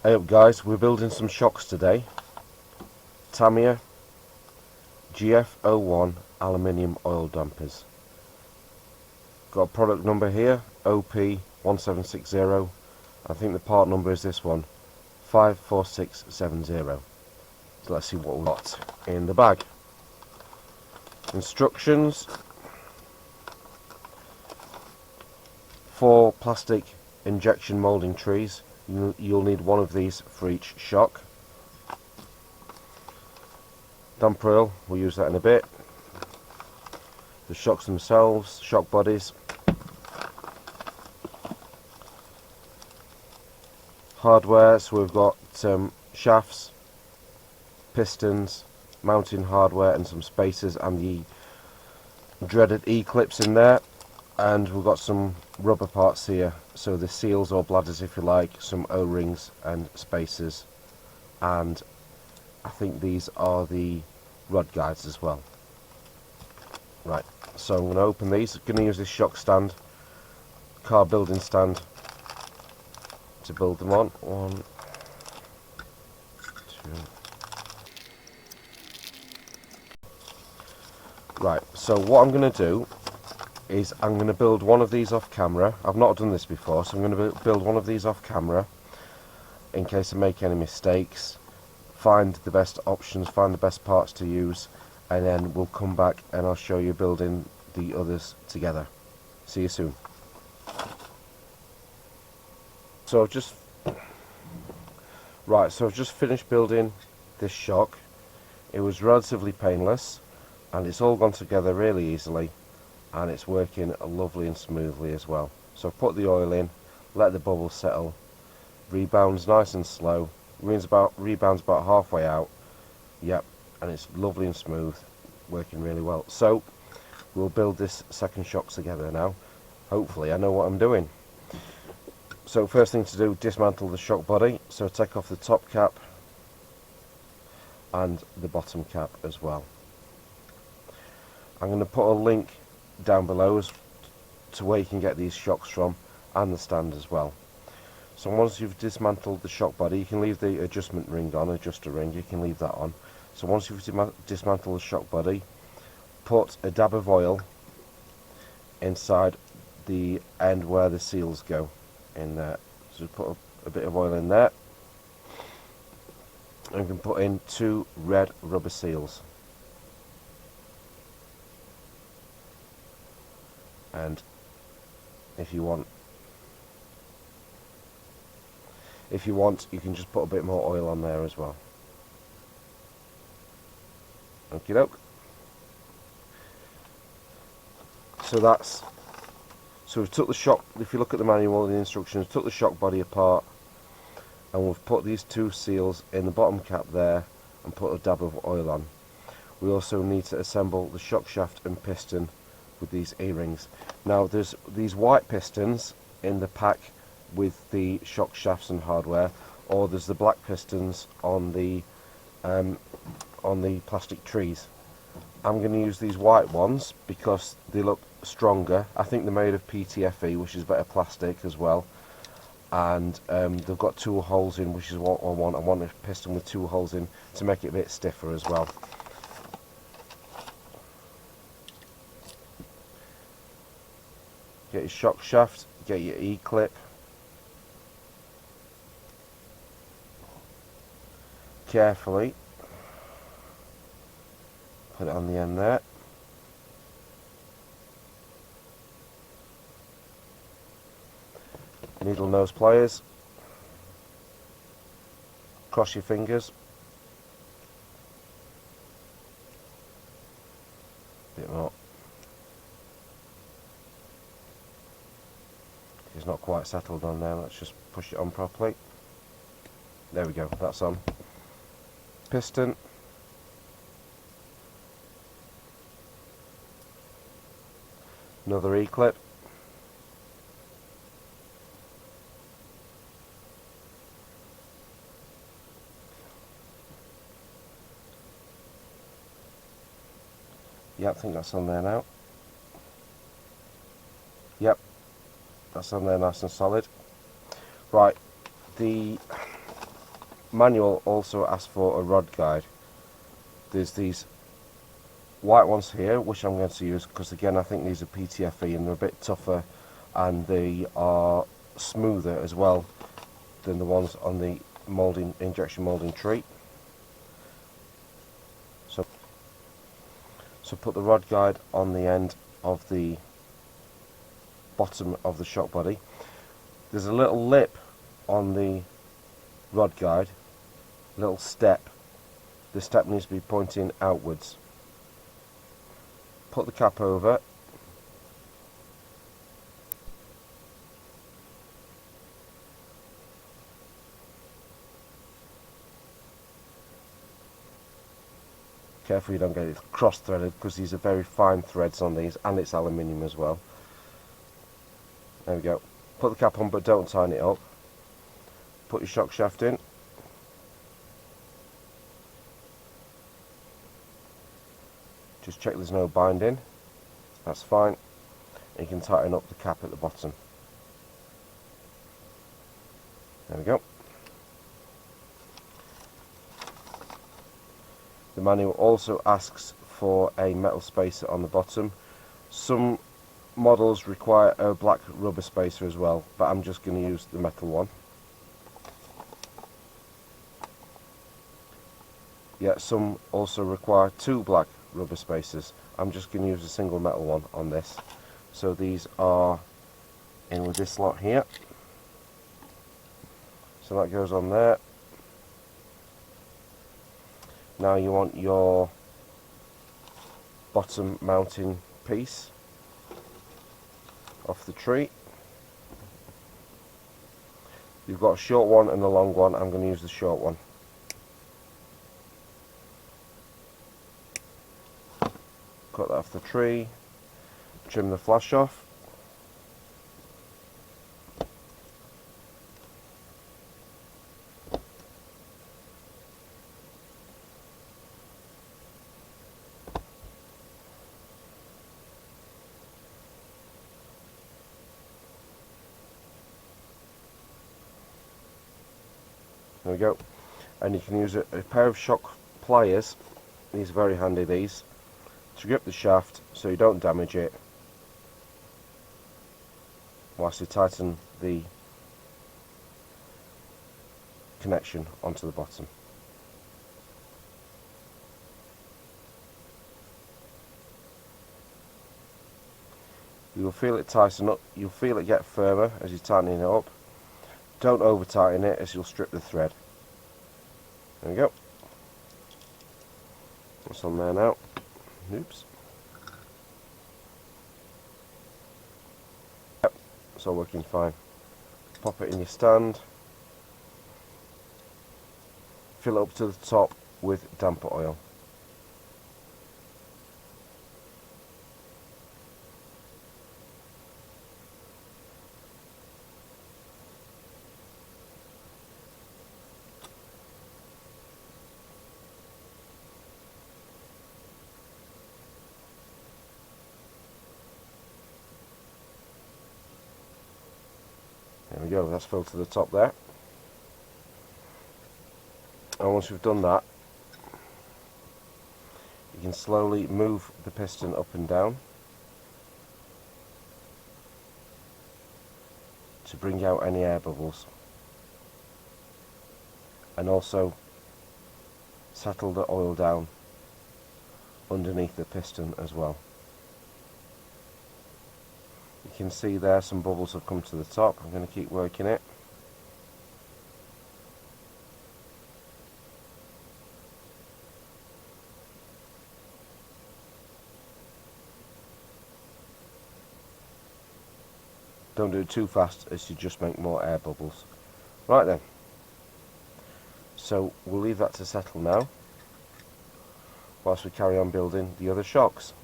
Hey up guys, we're building some shocks today. Tamiya GF-01 Aluminium Oil Dampers. Got a product number here, OP1760. I think the part number is this one, 54670. So let's see what we've got in the bag. Instructions: 4 plastic injection moulding trees. You'll need one of these for each shock. Damper oil, we'll use that in a bit. The shocks themselves, shock bodies. Hardware, so we've got shafts, pistons, mounting hardware and some spacers and the dreaded E-clips in there. And we've got some rubber parts here, so the seals or bladders if you like, some O-rings and spacers, and I think these are the rod guides as well. Right, so I'm going to open these. I'm going to use this shock stand, car building stand, to build them on. 1, 2. Right, so what I'm going to do is I'm going to build one of these off camera. I've not done this before, so I'm going to build one of these off camera in case I make any mistakes, find the best options, find the best parts to use, and then we'll come back and I'll show you building the others together. See you soon. So I've just finished building this shock. It was relatively painless and it's all gone together really easily, and it's working lovely and smoothly as well. So I've put the oil in, let the bubbles settle, rebounds nice and slow, rebounds about halfway out, yep, and it's lovely and smooth, working really well. So we'll build this second shock together now. Hopefully I know what I'm doing. So first thing to do, dismantle the shock body, so take off the top cap and the bottom cap as well. I'm going to put a link down below to where you can get these shocks from, and the stand as well. So once you've dismantled the shock body, you can leave the adjustment ring on, adjuster ring, you can leave that on. So once you've dismantled the shock body, put a dab of oil inside the end where the seals go in there. So put a bit of oil in there, and you can put in 2 red rubber seals. And if you want you can just put a bit more oil on there as well. Okie doke. So we've took the shock, if you look at the manual and the instructions, took the shock body apart, and we've put these 2 seals in the bottom cap there and put a dab of oil on. We also need to assemble the shock shaft and piston with these E-rings. Now there's these white pistons in the pack with the shock shafts and hardware, or there's the black pistons on the plastic trees. I'm going to use these white ones because they look stronger. I think they're made of PTFE, which is better plastic as well, and they've got 2 holes in, which is what I want. I want a piston with 2 holes in to make it a bit stiffer as well. Get your shock shaft, get your E-clip, carefully put it on the end there. Needle nose pliers, cross your fingers, a bit more. It's not quite settled on there, let's just push it on properly. There we go, that's on. Piston, another E-clip, yep, I think that's on there now. Yep, that's on there nice and solid. Right, the manual also asks for a rod guide. There's these white ones here which I'm going to use because again I think these are PTFE and they're a bit tougher and they are smoother as well than the ones on the molding, injection molding tree. So put the rod guide on the end of the bottom of the shock body. There's a little lip on the rod guide, little step. The step needs to be pointing outwards. Put the cap over. Careful you don't get it cross-threaded because these are very fine threads on these and it's aluminium as well. There we go. Put the cap on but don't tighten it up. Put your shock shaft in. Just check there's no binding. That's fine. You can tighten up the cap at the bottom. There we go. The manual also asks for a metal spacer on the bottom. Some models require a black rubber spacer as well, but I'm just going to use the metal one. Yeah, some also require two black rubber spacers. I'm just going to use a single metal one on this. So these are in with this lot here. So that goes on there. Now you want your bottom mounting piece off the tree. You've got a short one and a long one. I'm going to use the short one. Cut that off the tree. Trim the flash off. There we go. And you can use a pair of shock pliers. These are very handy, these, to grip the shaft so you don't damage it whilst you tighten the connection onto the bottom. You'll feel it tighten up, you'll feel it get firmer as you're tightening it up. Don't over tighten it as you'll strip the thread. There we go. What's on there now? Oops. Yep, it's all working fine. Pop it in your stand. Fill it up to the top with damper oil. There we go, that's filled to the top there. And once you've done that, you can slowly move the piston up and down to bring out any air bubbles, and also settle the oil down underneath the piston as well. You can see there some bubbles have come to the top. I'm going to keep working it. Don't do it too fast as you just make more air bubbles. Right then, so we'll leave that to settle now whilst we carry on building the other shocks.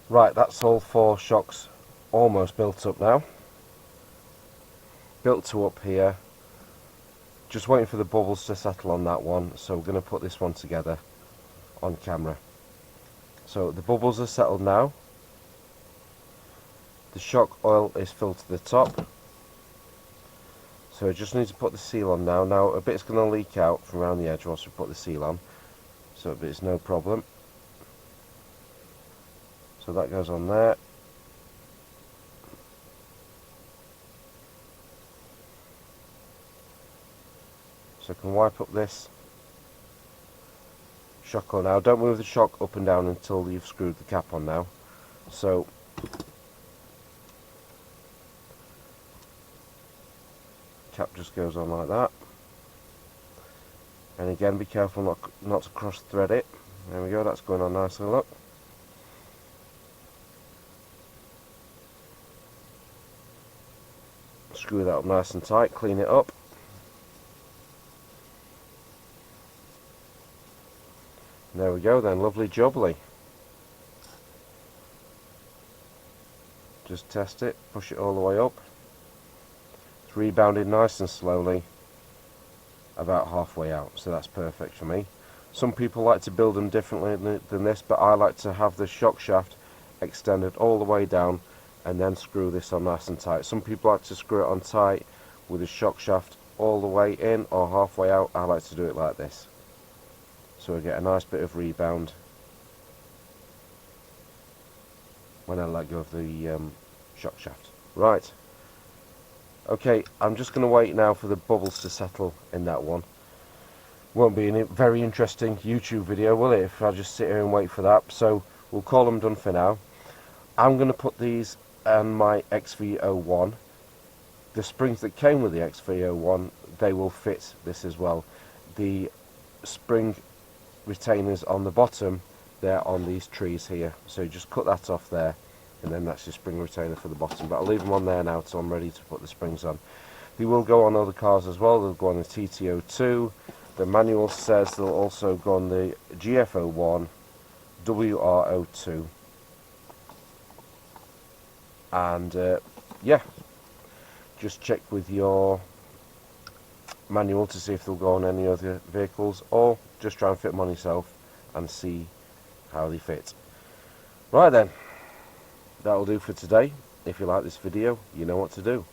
Right, that's all 4 shocks almost built up now. Built to up here. Just waiting for the bubbles to settle on that one, so we're going to put this one together on camera. So the bubbles are settled now. The shock oil is filled to the top. So So I just need to put the seal on now. Now a bit's going to leak out from around the edge once we put the seal on, so it's no problem. So that goes on there. So I can wipe up this shock on now. Don't move the shock up and down until you've screwed the cap on now. So cap just goes on like that. And again, be careful not to cross thread it. There we go, that's going on nicely, look. Screw that up nice and tight, clean it up. There we go then, lovely jubbly. Just test it, push it all the way up. It's rebounded nice and slowly, about halfway out, so that's perfect for me. Some people like to build them differently than this, but I like to have the shock shaft extended all the way down and then screw this on nice and tight. Some people like to screw it on tight with the shock shaft all the way in or halfway out. I like to do it like this, so I get a nice bit of rebound when I let go of the shock shaft. Right, okay, I'm just going to wait now for the bubbles to settle in that one. Won't be a very interesting YouTube video, will it, if I just sit here and wait for that? So we'll call them done for now. I'm going to put these on my XV-01. The springs that came with the XV-01, they will fit this as well. The spring retainers on the bottom, they're on these trees here, so just cut that off there, and then that's your spring retainer for the bottom. But I'll leave them on there now till I'm ready to put the springs on. They will go on other cars as well. They'll go on the TT-02. The manual says they'll also go on the GF-01, WR-02, and yeah, just check with your manual to see if they'll go on any other vehicles, or just try and fit them on yourself and see how they fit. Right then, that'll do for today. If you like this video, you know what to do.